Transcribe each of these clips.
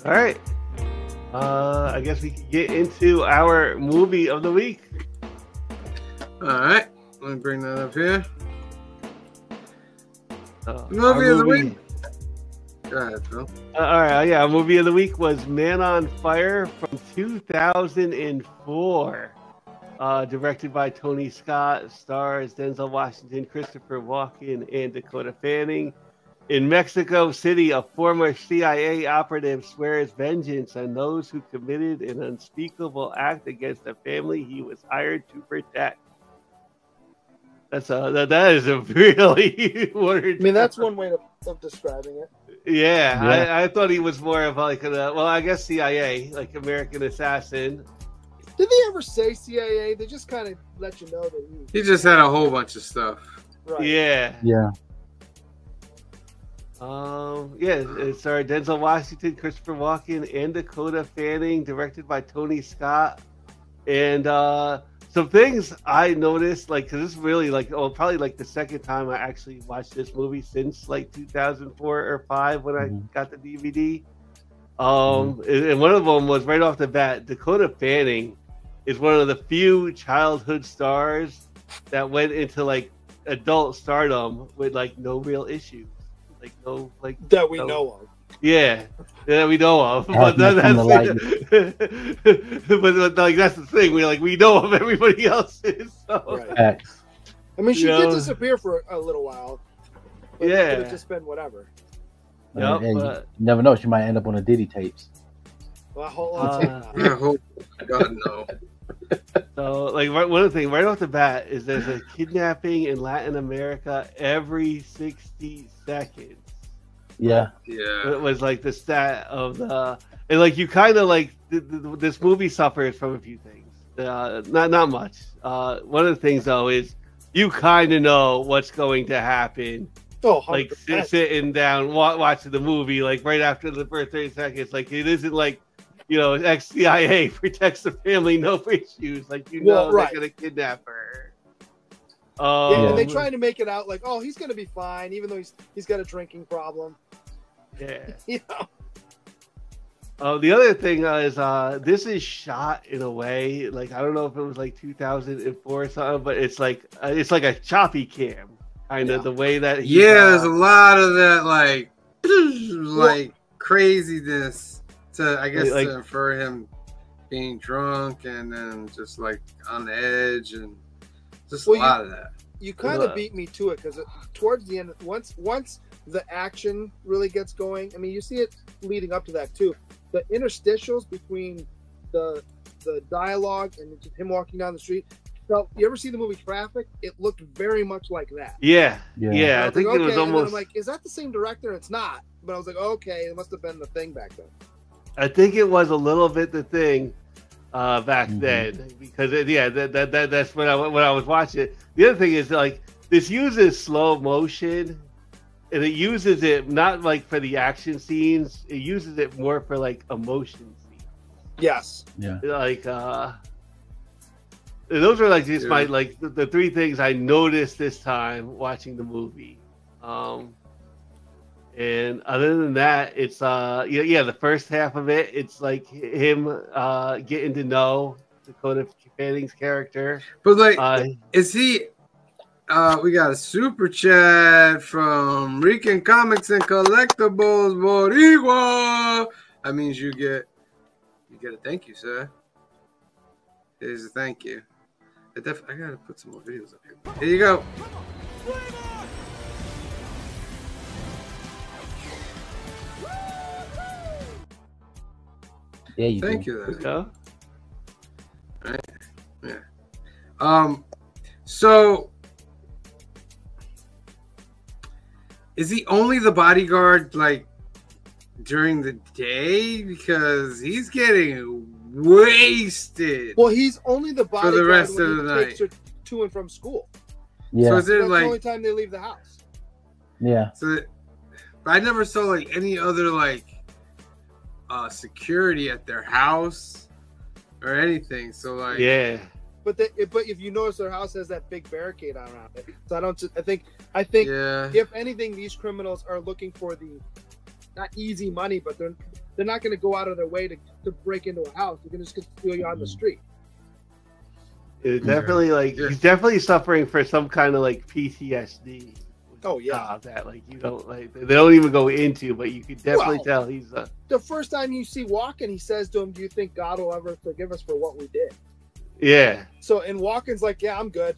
All right. I guess we can get into our movie of the week. All right. Let me bring that up here. Movie of the week. Go ahead, Phil. All right. Yeah, our movie of the week was Man on Fire from 2004. Directed by Tony Scott, stars Denzel Washington, Christopher Walken, and Dakota Fanning. In Mexico City, a former CIA operative swears vengeance on those who committed an unspeakable act against the family he was hired to protect. That is a really word. I mean, that's one way of describing it. Yeah. I thought he was more of like I guess CIA, like American assassin. Did they ever say CIA? They just kind of let you know that he just had a whole bunch of stuff. Right. Yeah. Yeah. It starred Denzel Washington, Christopher Walken, and Dakota Fanning, directed by Tony Scott. And some things I noticed, like, because this is really probably like the second time I actually watched this movie since like 2004 or 5 when I got the DVD. And one of them was right off the bat. Dakota Fanning is one of the few childhood stars that went into like adult stardom with like no real issues. That we know of. Yeah, we know of. But that's the thing. We know of everybody else's. So. Right. I mean, she did disappear for a little while. But yeah, it could have just been whatever. Yep, you never know. She might end up on a Diddy tapes. Well, hold on. I hope God no. So, one of the things right off the bat is there's a kidnapping in Latin America every 60 seconds. Yeah. It was like the stat of the, and you kind of this movie suffers from a few things. Not much. One of the things though is you kind of know what's going to happen. Oh, sitting down watching the movie, right after the first 30 seconds, it isn't ex-CIA protects the family, no issues. They're gonna kidnap her. And they try to make it out he's gonna be fine, even though he's got a drinking problem. Yeah. The other thing is this is shot in a way I don't know if it was 2004 or something, but it's like a choppy cam kind of the way that there's a lot of that craziness. I guess to infer him being drunk and then just on the edge and just a lot of that. You kind of beat me to it because towards the end, once the action really gets going, I mean, you see it leading up to that too. The interstitials between the dialogue and just him walking down the street. So, you ever see the movie Traffic? It looked very much like that. Yeah. I think it was almost. I'm is that the same director? It's not. But I was okay, it must have been the thing back then. I think it was a little bit the thing back then because that's when I was watching it. The other thing is this uses slow motion, and it uses it not for the action scenes. It uses it more for emotion scenes. Yes. Yeah. Those are just my the three things I noticed this time watching the movie. And other than that, it's the first half of it, it's him getting to know Dakota Fanning's character. But is he? We got a super chat from Rican Comics and Collectibles Boricua. That means you get a thank you, sir. Here's a thank you. I gotta put some more videos up here. Here you go. Yeah, you thank do. you. Yeah. Right. Yeah. So is he only the bodyguard during the day because he's getting wasted? Well, he's only the bodyguard for the rest when of he the night. takes her to and from school. Yeah. So is it that's the only time they leave the house. Yeah. So, but I never saw any other security at their house or anything. So yeah. But if you notice, their house has that big barricade around it. So I think if anything, these criminals are looking for the not easy money, but they're not going to go out of their way to break into a house. They're going to just steal you on the street. It's definitely like he's definitely suffering for some kind of like PTSD. Oh yeah, that like you don't like they don't even go into, but you could definitely tell he's the first time you see Walken, he says to him, "Do you think God will ever forgive us for what we did?" Yeah. So and Walken's like, "Yeah, I'm good.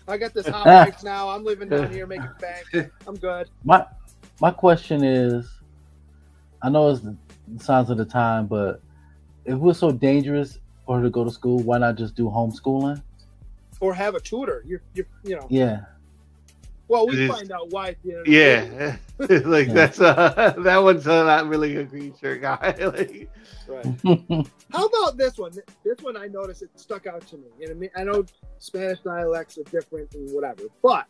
I got this hot wife now. I'm living down here making bank. I'm good." My question is, I know it's the signs of the time, but if we're so dangerous for her to go to school, why not just do homeschooling or have a tutor? You know. Yeah. Well, we find out why. Yeah, like that's that one's not really a green shirt guy. Like, right. How about this one? This one I noticed it stuck out to me. You know what I mean? I know Spanish dialects are different and whatever, but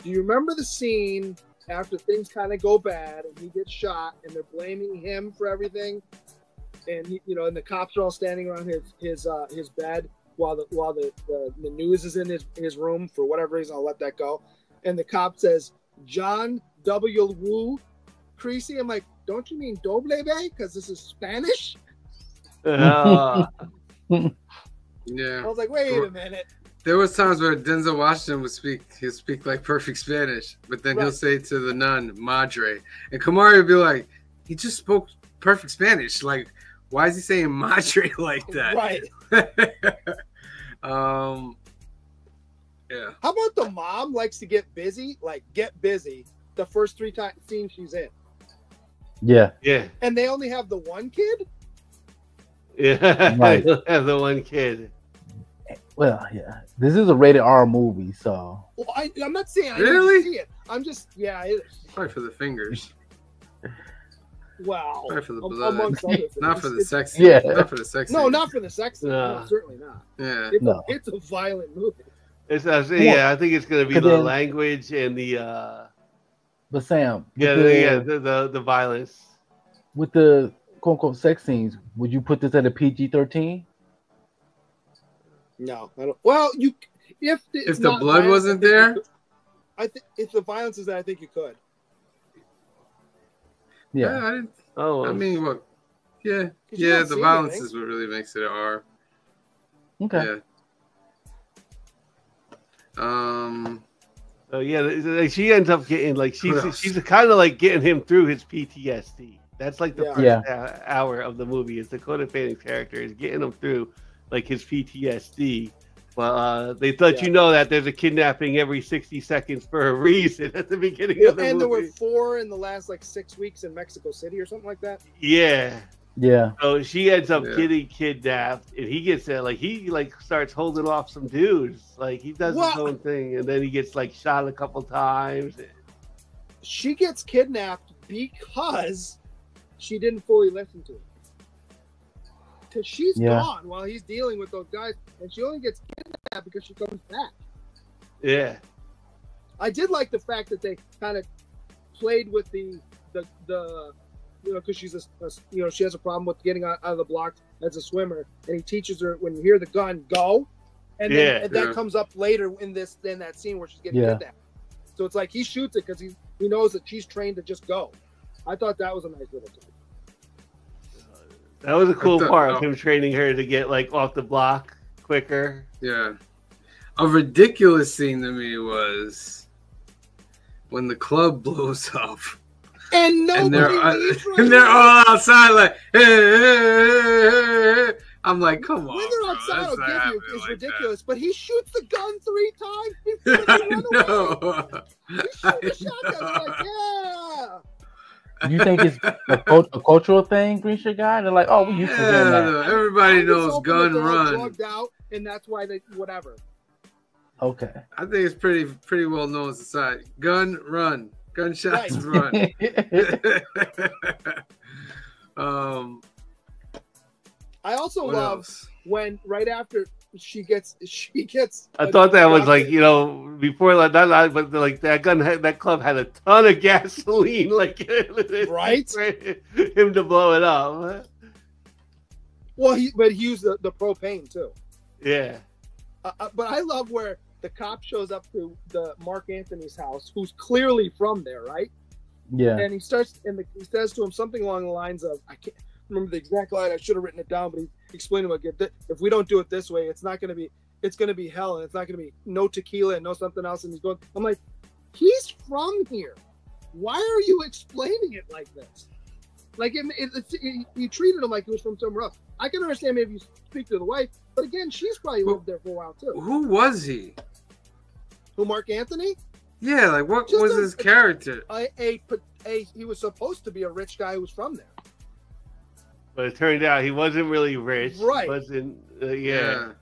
do you remember the scene after things kind of go bad and he gets shot and they're blaming him for everything, and and the cops are all standing around his bed while the news is in his room for whatever reason. I'll let that go. And the cop says, "John W. Wu Creasy." I'm like, don't you mean doble, because this is Spanish? Yeah. I was like, wait a minute. There was times where Denzel Washington he'll speak like perfect Spanish, but then he'll say to the nun, "Madre," and Kamari would be like, he just spoke perfect Spanish. Like, why is he saying "madre" like that? Right. Yeah. How about the mom likes to get busy? Like, get busy the first 3 scenes she's in. Yeah. Yeah. And they only have the one kid? Yeah. Right. Have the one kid. Well, yeah. This is a rated R movie, so. Well, I'm not saying I really didn't see it. I'm just, Probably for the fingers. Wow. Probably for the blood. Amongst other things. Not for the sex. Yeah. Not for the sex. No, not for the sex. No, certainly not. Yeah. It's a violent movie. I think it's going to be the language and the. But Sam. The violence. With the quote unquote sex scenes, would you put this at a PG-13? No, I don't. Well, if the blood wasn't there, I think if the violence is there, I think you could. Yeah. I mean, what? Yeah. Yeah. The violence is what really makes it an R. Okay. Yeah. Like she ends up getting like she's kind of like getting him through his PTSD. That's like the first hour of the movie. Is Dakota Fanning's character is getting him through like his PTSD. But they let you know that there's a kidnapping every 60 seconds for a reason at the beginning of the movie. And there were 4 in the last 6 weeks in Mexico City or something like that. Yeah. Yeah. So she ends up getting kidnapped, and he gets there. Like he starts holding off some dudes. Like he does his own thing, and then he gets shot a couple times. She gets kidnapped because she didn't fully listen to him. Because she's gone while he's dealing with those guys, and she only gets kidnapped because she comes back. Yeah. I did like the fact that they kind of played with the because she's she has a problem with getting out of the block as a swimmer, and he teaches her when you hear the gun, go, and then that comes up later in that scene where she's getting kidnapped. So it's like he shoots it because he knows that she's trained to just go. I thought that was a nice little touch. That was a cool part of him training her to get off the block quicker. Yeah. A ridiculous scene to me was when the club blows up. And they're all outside like, hey. I'm like, come on. When they're outside, I'll give you, it's ridiculous. But he shoots the gun 3 times before they run away. He shoots the shotgun. Like, You think it's a cultural thing, Green Shirt Guy? They're like, oh, we used to do that. Everybody knows gun run. Plugged out, and that's why they whatever. Okay. I think it's pretty well known society. Gun run. Gunshots run. I also love when right after she gets. I thought that was before but that club had a ton of gasoline, right? Him to blow it up. Well, he used the propane too. Yeah. But I love where the cop shows up to the Mark Anthony's house, who's clearly from there, right? Yeah. And he starts, and he says to him something along the lines of, I can't remember the exact line. I should have written it down, but he explained to him again, if we don't do it this way, it's going to be hell, and it's not going to be no tequila and no something else. And he's going, I'm like, he's from here. Why are you explaining it like this? Like you treated him like he was from somewhere else. I can understand maybe you speak to the wife, but again, she's probably lived there for a while too. Who was he? Who, Mark Anthony? Yeah, like what was his character? He was supposed to be a rich guy who was from there. But it turned out he wasn't really rich. Right. He wasn't, yeah.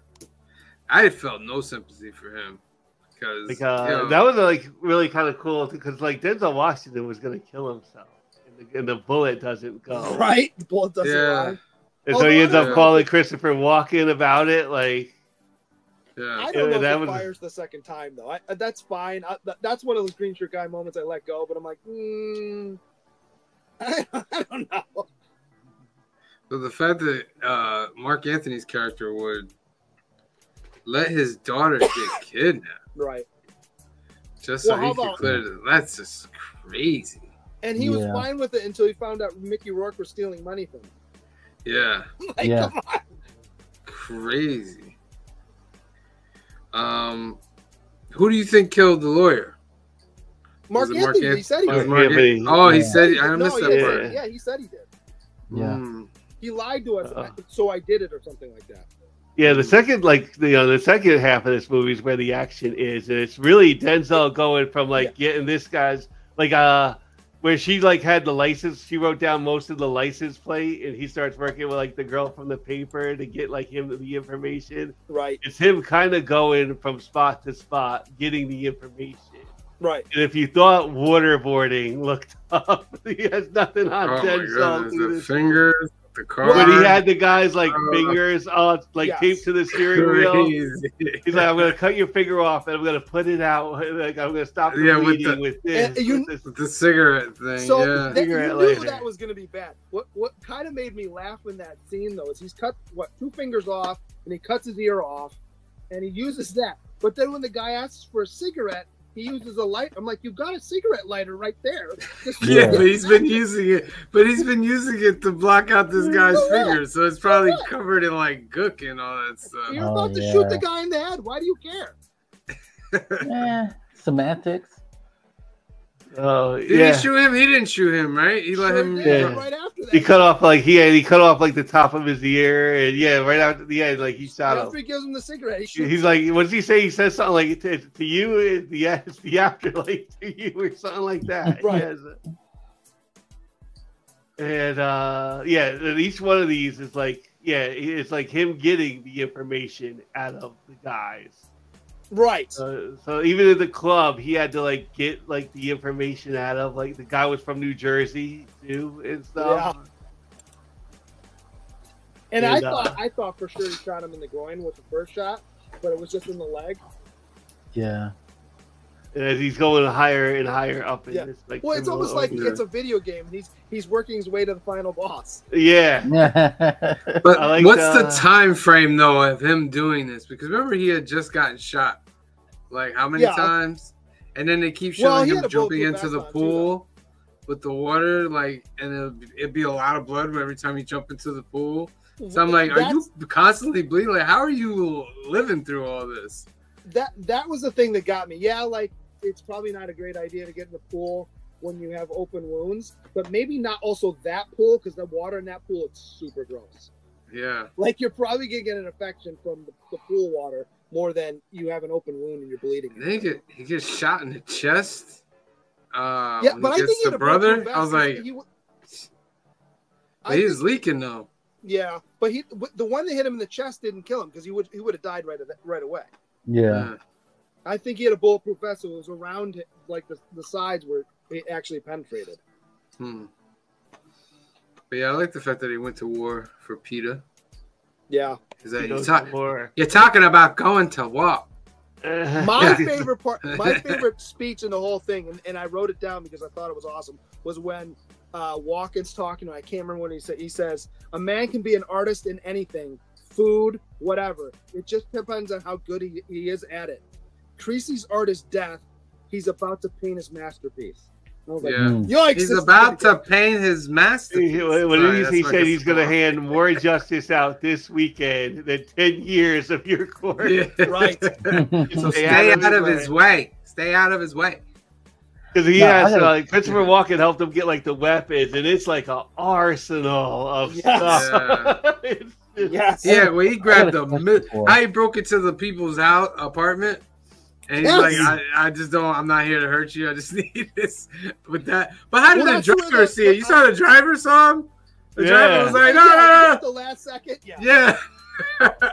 I felt no sympathy for him. Because that was like really kind of cool because like Denzel Washington was going to kill himself and the bullet doesn't go. Right. The bullet doesn't arrive. And so he ends up calling Christopher Walken about it. Like, I don't know if it fires the second time though. That's fine. That's one of those green shirt guy moments I let go. But I'm like, I don't know. So the fact that Mark Anthony's character would let his daughter get kidnapped, right? Just so he could clear it. That's just crazy. And he was fine with it until he found out Mickey Rourke was stealing money from him. Yeah. Come on. Crazy. Who do you think killed the lawyer? Mark Anthony. He said he did. He said. I missed that part. Yeah, he said he did. Yeah. He lied to us, so I did it, or something like that. Yeah, the second, the second half of this movie is where the action is, and it's really Denzel going from getting this guy's where she had the license. She wrote down most of the license plate, and he starts working with the girl from the paper to get him the information. Right. It's him kind of going from spot to spot, getting the information. Right. And if you thought waterboarding looked up, he has nothing on Denzel. The fingers. When he had the guy's fingers taped to the steering wheel, he's like, "I'm gonna cut your finger off and I'm gonna put it out. I'm gonna stop the bleeding with this." With the cigarette thing. So you knew that was gonna be bad. What kind of made me laugh in that scene though is he's cut 2 fingers off and he cuts his ear off and he uses that. But then when the guy asks for a cigarette, he uses a light. I'm like, you've got a cigarette lighter right there. But he's been using it. But he's been using it to block out this guy's fingers, so it's probably covered in gook and all that stuff. You're about to shoot the guy in the head. Why do you care? Semantics. Did he shoot him? He didn't shoot him, right? He let him. Right after that. He cut off he cut off the top of his ear, and right after the end, he shot him. After he gives him the cigarette, he's like, what does he say? He says something to you, it's the afterlife to you, or something like that. Right. And each one of these is it's him getting the information out of the guys. Right. So even in the club, he had to get the information out of the guy was from New Jersey too and stuff. Yeah. And I thought for sure he shot him in the groin with the first shot, but it was just in the leg. Yeah. And as he's going higher and higher up in this it's almost like it's a video game and he's working his way to the final boss. Yeah. But what's the time frame though of him doing this? Because remember he had just gotten shot how many times? And then they keep showing him jumping into the pool with the water, and it'd be a lot of blood every time you jump into the pool. So I'm like, are you constantly bleeding? How are you living through all this? That was the thing that got me. Yeah, it's probably not a great idea to get in the pool when you have open wounds, but maybe not also that pool, because the water in that pool is super gross. Yeah. You're probably gonna get an infection from the pool water more than you have an open wound and you're bleeding. Then he gets shot in the chest. But I think he had a brother. I was like, he was leaking though. Yeah, but the one that hit him in the chest didn't kill him because he would have died right away. Yeah. I think he had a bulletproof vest, so it was around the sides where it actually penetrated. But yeah, I like the fact that he went to war for PETA. Yeah. You're talking about going to war. My favorite part, my favorite speech in the whole thing, and I wrote it down because I thought it was awesome, was when Walken's talking, I can't remember what he said. He says, a man can be an artist in anything, food, whatever. It just depends on how good he is at it. Creasy's art is death. He's about to paint his masterpiece. I was like, Yeah. yikes! He's this is about gonna to paint his masterpiece. He said he's going to hand more justice out this weekend than 10 years of your court. Yeah. Right. So stay out of his way. Stay out of his way. Because he No, has Yeah. Christopher Walken helped him get like the weapons, and it's like an arsenal of Yes. stuff. It's just- Yes. Yeah, well, he grabbed I got a the question for how he broke into the people's house apartment, and he's Yes. like, I just don't. I'm not here to hurt you. I just need this with that. But how did Well, the that's where driver see it? You saw the driver saw him. The driver was like, Yeah, no. at the last second. Yeah. Yeah.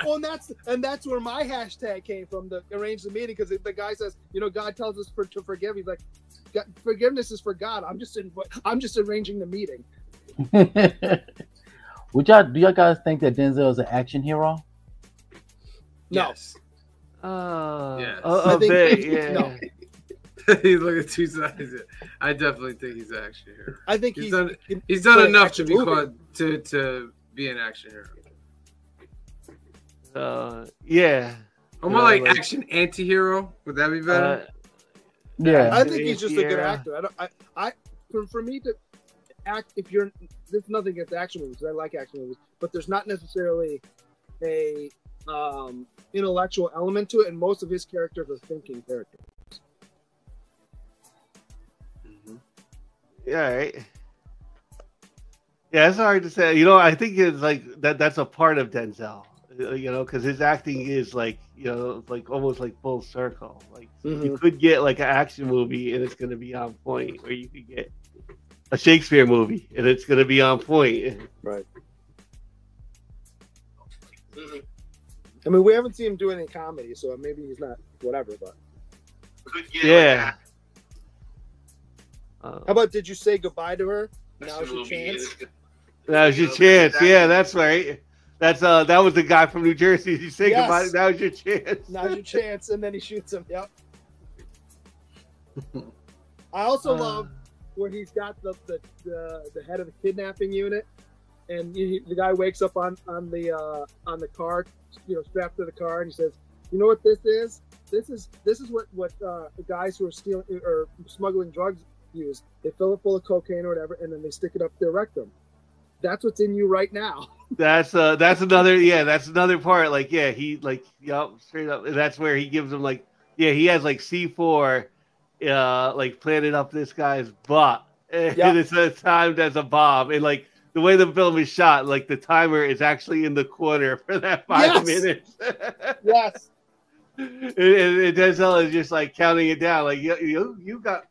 Well, and that's where my hashtag ccame from, to arrange the meeting, because the guy says, God tells us to forgive. He's like, forgiveness is for God. I'm just arranging the meeting. Do y'all guys think that Denzel is an action hero? No. Yes. a I think- bit, yeah. no. He's looking at two sides. I definitely think he's an action hero. I think He's he's done- he can He's done play an enough to action be movie. called to be an action hero. Yeah. Or more Yeah, like like- action anti-hero. Would that be better? Yeah. I think he's just a good Yeah. actor. For me to act, there's nothing against action movies. I like action movies, but there's not necessarily a intellectual element to it, and most of his characters are thinking characters. Mhm. Yeah, right. Yeah, it's hard to say. I think it's like that's a part of Denzel. Because his acting is like, like almost like full circle. Like you could get like an action movie and it's going to be on point, or you could get a Shakespeare movie and it's going to be on point. Right. I mean, we haven't seen him do any comedy, so maybe he's not whatever. But Yeah. how about Did You Say Goodbye to Her? Now's your chance. Now's your chance. Yeah, that's right. That was the guy from New Jersey. You say Yes. goodbye. Now's your chance. Now's your chance, and then he shoots him. Yep. I also love where he's got the head of the kidnapping unit, and the guy wakes up on the car, strapped to the car, and he says, "You know what this is? This is what the guys who are stealing or smuggling drugs use. They fill it full of cocaine or whatever, and then they stick it up their rectum. That's what's in you right now." That's another part. Like, yeah, he straight up. And that's where he gives him he has like C4, like planted up this guy's butt, and it's timed as a bomb. And like the way the film is shot, like the timer is actually in the corner for that 5 minutes. Yes. And Denzel is just like counting it down, like you got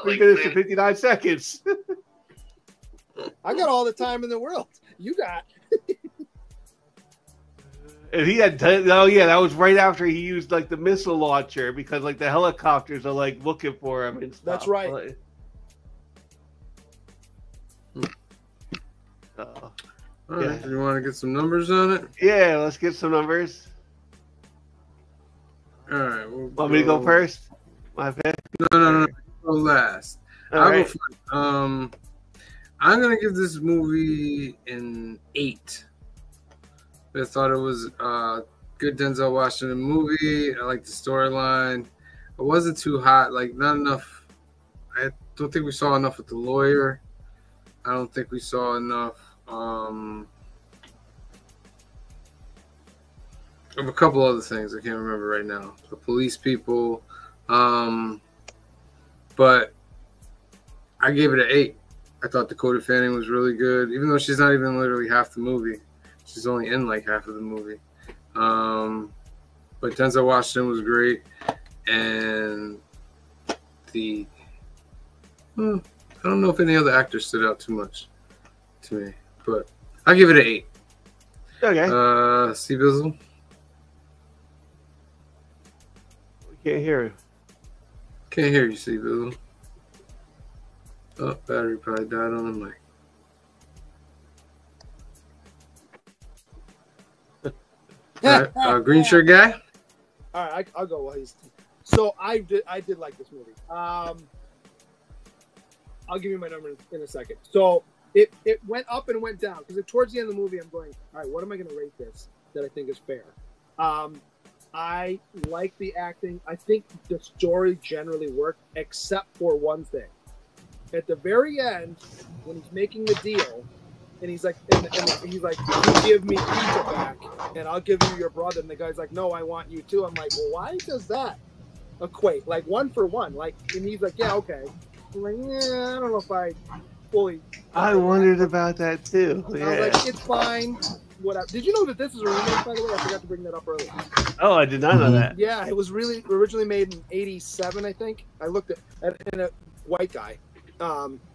3 minutes and 59 seconds. I got all the time in the world. You got. And he had that was right after he used like the missile launcher, because like the helicopters are like looking for him and stuff. That's right. All right, you want to get some numbers on it? Yeah, let's get some numbers. All right. Want me to go first? My bad. No. Go last. All I'll right. go first. I'm gonna give this movie an 8. I thought it was good Denzel Washington movie. I like the storyline. It wasn't too hot, like not enough. I don't think we saw enough with the lawyer. I don't think we saw enough of a couple other things I can't remember right now. The police people. But I gave it an 8. I thought Dakota Fanning was really good, even though she's not even literally half the movie. She's only in like half of the movie. But Denzel Washington was great. And I don't know if any other actors stood out too much to me, but I'll give it an 8. Okay. C Bizzle. We can't hear him. Can't hear you, C Bizzle. Oh, battery probably died on the mic. All right, green shirt guy. All right, I'll go while he's. So I did like this movie. I'll give you my number in a second. So it went up and went down, because towards the end of the movie, I'm going, all right, what am I going to rate this that I think is fair? I like the acting. I think the story generally worked, except for one thing. At the very end, when he's making the deal, and he's like, and he's like, you give me Peter back, and I'll give you your brother. And the guy's like, no, I want you too. I'm like, well, why does that equate? Like 1 for 1. Like, and he's like, yeah, okay. I'm like, yeah, I don't know if I fully. I wondered about that too. I Yeah. was like, it's fine. Whatever. Did you know that this is a remake, by the way? I forgot to bring that up earlier. Oh, I did not know that. Yeah, it was really originally made in '87, I think. I looked at a white guy.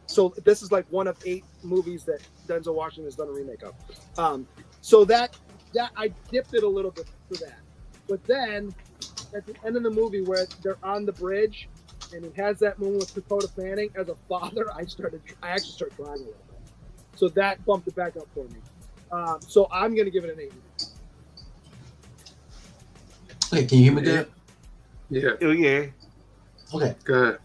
So this is like one of 8 movies that Denzel Washington has done a remake of. So that I dipped it a little bit for that. But then at the end of the movie where they're on the bridge and he has that moment with Dakota Fanning, as a father, I actually started crying a little bit. So that bumped it back up for me. So I'm gonna give it an 8. Wait, can you hear me good? Yeah. Oh, yeah. Okay. Good.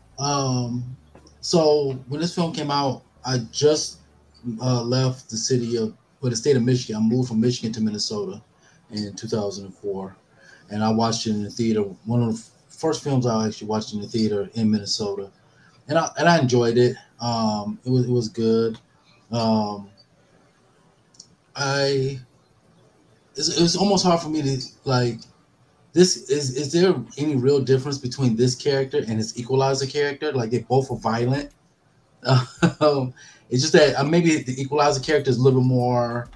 So when this film came out, I just left the state of Michigan. I moved from Michigan to Minnesota in 2004, and I watched it in the theater. One of the first films I actually watched in the theater in Minnesota, and I enjoyed it. It was good. It was almost hard for me to like. Is there any real difference between this character and his Equalizer character? Like they both are violent. It's just that maybe the Equalizer character is a little bit more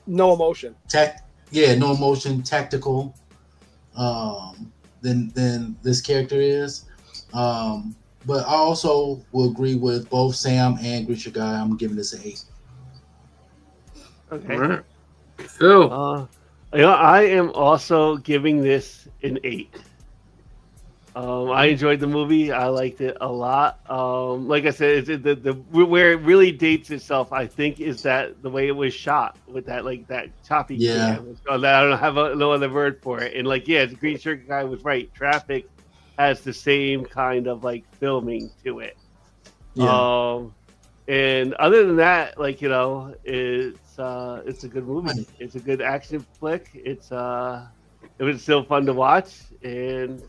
No emotion. No emotion, tactical than this character is. But I also will agree with both Sam and Grisha Guy. I'm giving this an 8. Okay. All right. Phil. I am also giving this an 8. I enjoyed the movie. I liked it a lot. Like I said, it's where it really dates itself, I think, is that the way it was shot with that choppy. Yeah. I don't have no other word for it. And the Green Shirt Guy was right. Traffic has the same kind of filming to it. Yeah. And other than that, it's a good movie. It's a good action flick. It was still fun to watch, and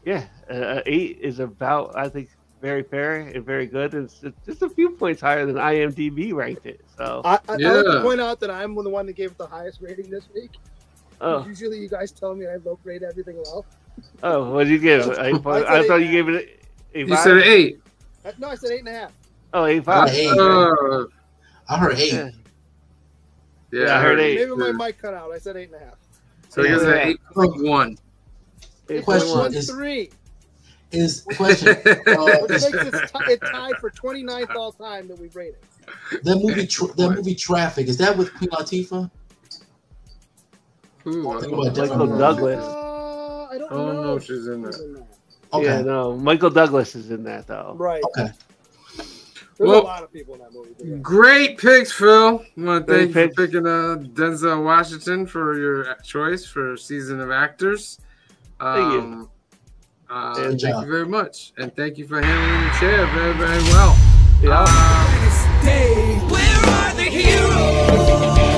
8 is about, I think, very fair and very good. And it's just a few points higher than IMDb ranked it. So I like to point out that I'm the one that gave it the highest rating this week. Oh, Usually you guys tell me I low grade everything well. oh, what did you give? I thought you gave it You said an 8. No, I said 8.5. Oh, 8.5. 8. I heard 8. Yeah, I heard 8. Maybe my mic cut out. I said 8.5. So he said 8.1. 8.13. Question. Which makes it tied for 29th all time that we've rated. That movie Traffic, is that with Queen Latifah? Michael Douglas. I don't Oh know. no, she's in there. Okay. Yeah, no, Michael Douglas is in that though. Right. Okay. There's a lot of people in that movie. Yeah. Great picks, Phil. I want to thank you Great for picking Denzel Washington for your choice for Season of Actors. Thank you. Thank you very much. And thank you for handling the chair very, very well. Yeah. Where are the heroes?